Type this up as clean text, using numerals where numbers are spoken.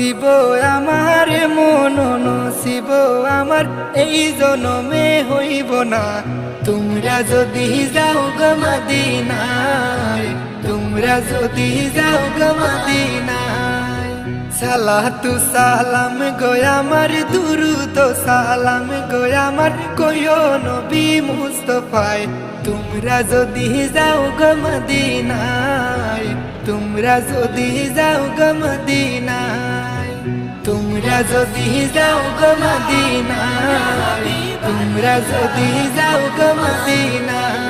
নসিব আমার মন নসিব আমার এই জনমে হইব না তোমরা যদি যাও গো মদিনায় তোমরা যদি যাও গো মদিনায় সালাতু সালাম গো আমার দুরুদ সালাম গো আমার কইও নবী মুস্তাফায় তোমরা যদি যাও গো মদিনায় তোমরা যদি যাও গো মদিনায় তোমরা যদি যাও গো মদিনায় তোমরা যদি যাও গো মদিনায়।